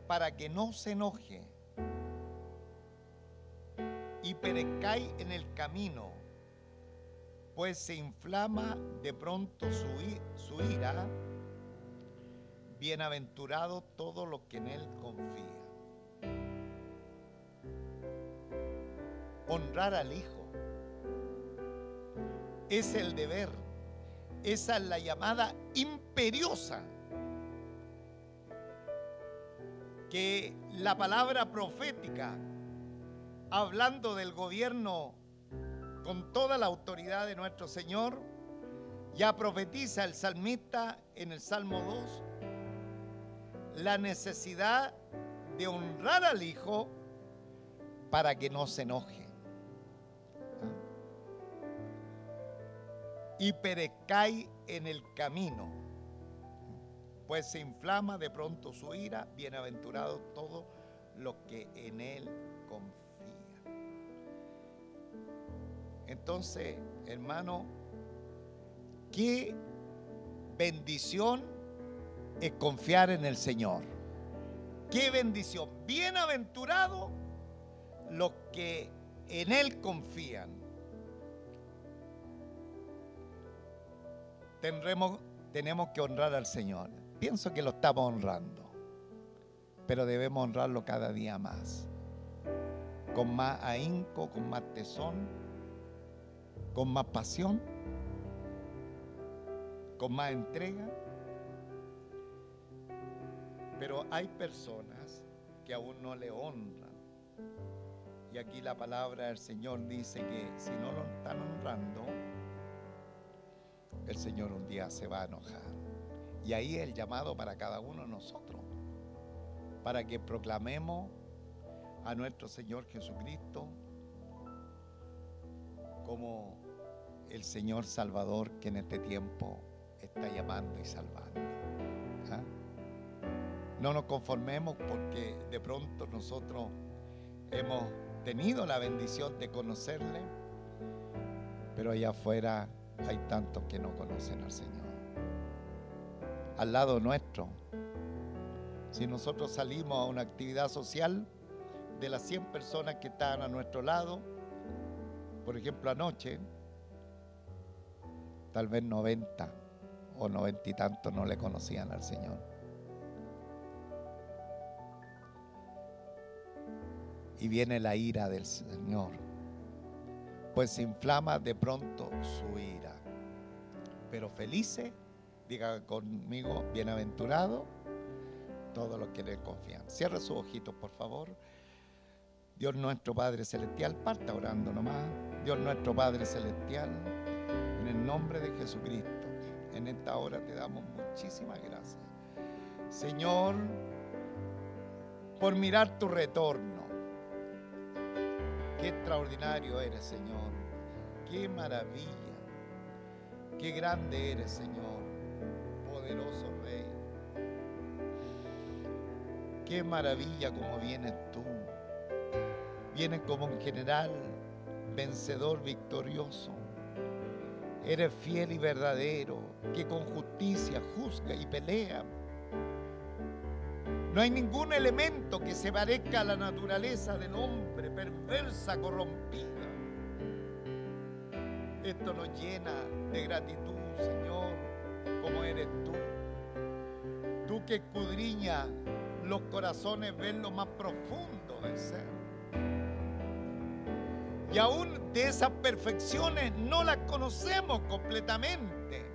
para que no se enoje y perezcáis en el camino, pues se inflama de pronto su ira. Bienaventurado todo lo que en él confía. Honrar al Hijo es el deber, esa es la llamada imperiosa que la palabra profética, hablando del gobierno con toda la autoridad de nuestro Señor, ya profetiza el salmista en el Salmo 2, la necesidad de honrar al Hijo para que no se enoje. Y perezcáis en el camino, pues se inflama de pronto su ira. Bienaventurado todo lo que en él confía. Entonces, hermano, qué bendición es confiar en el Señor. Qué bendición. Bienaventurado los que en él confían. Tenemos que honrar al Señor. Pienso que lo estamos honrando, pero debemos honrarlo cada día más, con más ahínco, con más tesón, con más pasión, con más entrega. Pero hay personas que aún no le honran, y aquí la palabra del Señor dice que si no lo están honrando, el Señor un día se va a enojar. Y ahí es el llamado para cada uno de nosotros, para que proclamemos a nuestro Señor Jesucristo como el Señor Salvador que en este tiempo está llamando y salvando. ¿Ah? No nos conformemos porque de pronto nosotros hemos tenido la bendición de conocerle, pero allá afuera hay tantos que no conocen al Señor. Al lado nuestro, si nosotros salimos a una actividad social, de las 100 personas que estaban a nuestro lado, por ejemplo anoche, Tal vez 90 o 90 y tantos no le conocían al Señor. Y viene la ira del Señor, pues se inflama de pronto su ira. Pero felices, diga conmigo, bienaventurado todos los que le confían. Cierra sus ojitos, por favor. Dios nuestro Padre Celestial, parta orando nomás. Dios nuestro Padre Celestial, en el nombre de Jesucristo, en esta hora te damos muchísimas gracias, Señor, por mirar tu retorno. Qué extraordinario eres, Señor. Qué maravilla. Qué grande eres, Señor. Poderoso Rey. Qué maravilla como vienes tú. Vienes como un general vencedor, victorioso. Eres fiel y verdadero, que con justicia juzga y pelea. No hay ningún elemento que se parezca a la naturaleza del hombre, perversa, corrompida. Esto nos llena de gratitud, Señor, como eres tú. Tú que escudriñas los corazones, ves lo más profundo del ser. Y aún de esas perfecciones no las conocemos completamente.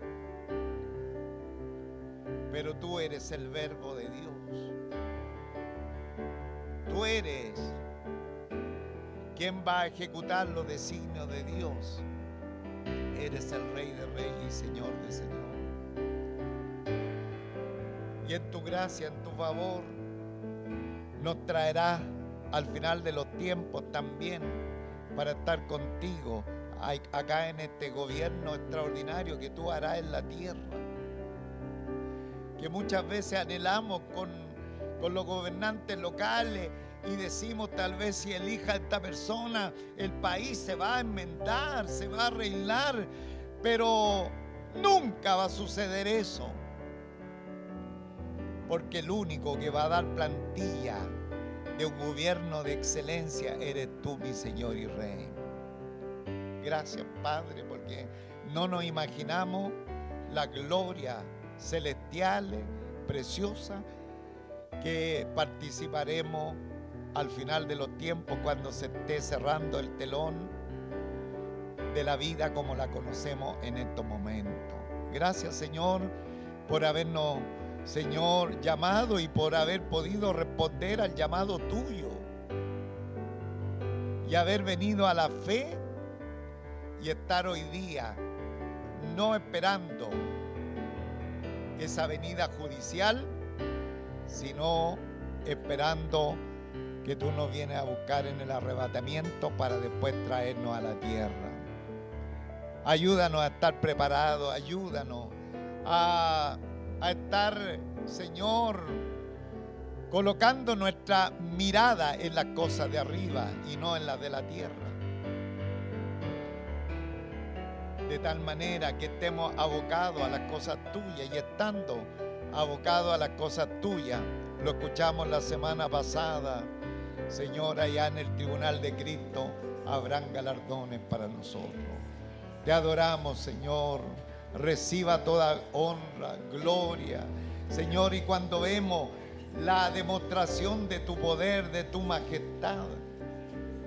Pero tú eres el Verbo de Dios. Tú eres quien va a ejecutar los designios de Dios. Eres el Rey de Reyes y Señor de Señor. Y en tu gracia, en tu favor, nos traerás al final de los tiempos también para estar contigo acá en este gobierno extraordinario que tú harás en la tierra, que muchas veces anhelamos con los gobernantes locales y decimos, tal vez si elija a esta persona el país se va a enmendar, se va a arreglar, pero nunca va a suceder eso, porque el único que va a dar plantilla de un gobierno de excelencia eres tú, mi Señor y Rey. Gracias, Padre, porque no nos imaginamos la gloria celestial, preciosa, que participaremos al final de los tiempos, cuando se esté cerrando el telón de la vida como la conocemos en estos momentos. Gracias, Señor, por habernos, Señor, llamado y por haber podido responder al llamado tuyo y haber venido a la fe y estar hoy día no esperando esa venida judicial, sino esperando que tú nos vienes a buscar en el arrebatamiento para después traernos a la tierra. Ayúdanos a estar preparados, ayúdanos a estar, Señor, colocando nuestra mirada en las cosas de arriba y no en las de la tierra. De tal manera que estemos abocados a las cosas tuyas, y estando abocados a las cosas tuyas, lo escuchamos la semana pasada, Señor, allá en el tribunal de Cristo habrán galardones para nosotros. Te adoramos, Señor. Reciba toda honra, gloria, Señor. Y cuando vemos la demostración de tu poder, de tu majestad,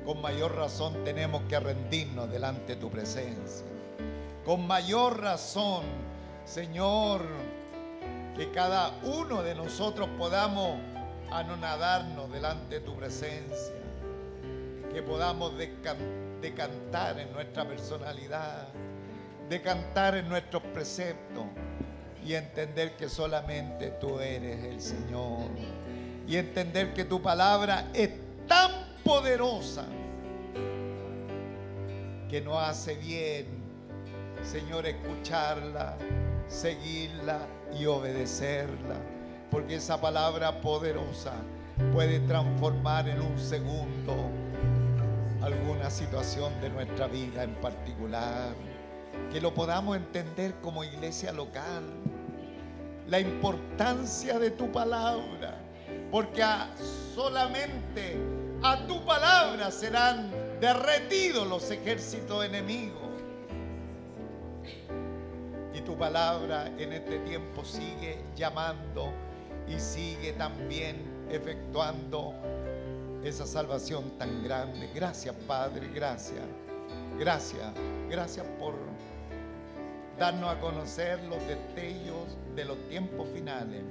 con mayor razón tenemos que rendirnos delante de tu presencia. Con mayor razón, Señor, que cada uno de nosotros podamos anonadarnos delante de tu presencia, que podamos decantar en nuestra personalidad, decantar en nuestros preceptos y entender que solamente tú eres el Señor, y entender que tu palabra es tan poderosa que nos hace bien, Señor, escucharla, seguirla y obedecerla, porque esa palabra poderosa puede transformar en un segundo alguna situación de nuestra vida en particular. Que lo podamos entender como iglesia local, la importancia de tu palabra, porque solamente a tu palabra serán derretidos los ejércitos enemigos. Tu palabra en este tiempo sigue llamando y sigue también efectuando esa salvación tan grande. Gracias, Padre, gracias. Gracias, gracias por darnos a conocer los destellos de los tiempos finales.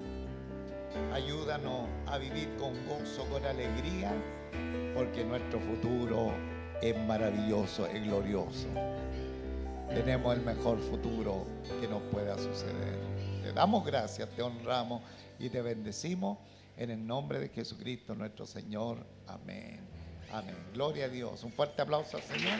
Ayúdanos a vivir con gozo, con alegría, porque nuestro futuro es maravilloso, es glorioso. Tenemos el mejor futuro que nos pueda suceder. Te damos gracias, te honramos y te bendecimos en el nombre de Jesucristo nuestro Señor. Amén. Amén. Gloria a Dios. Un fuerte aplauso al Señor.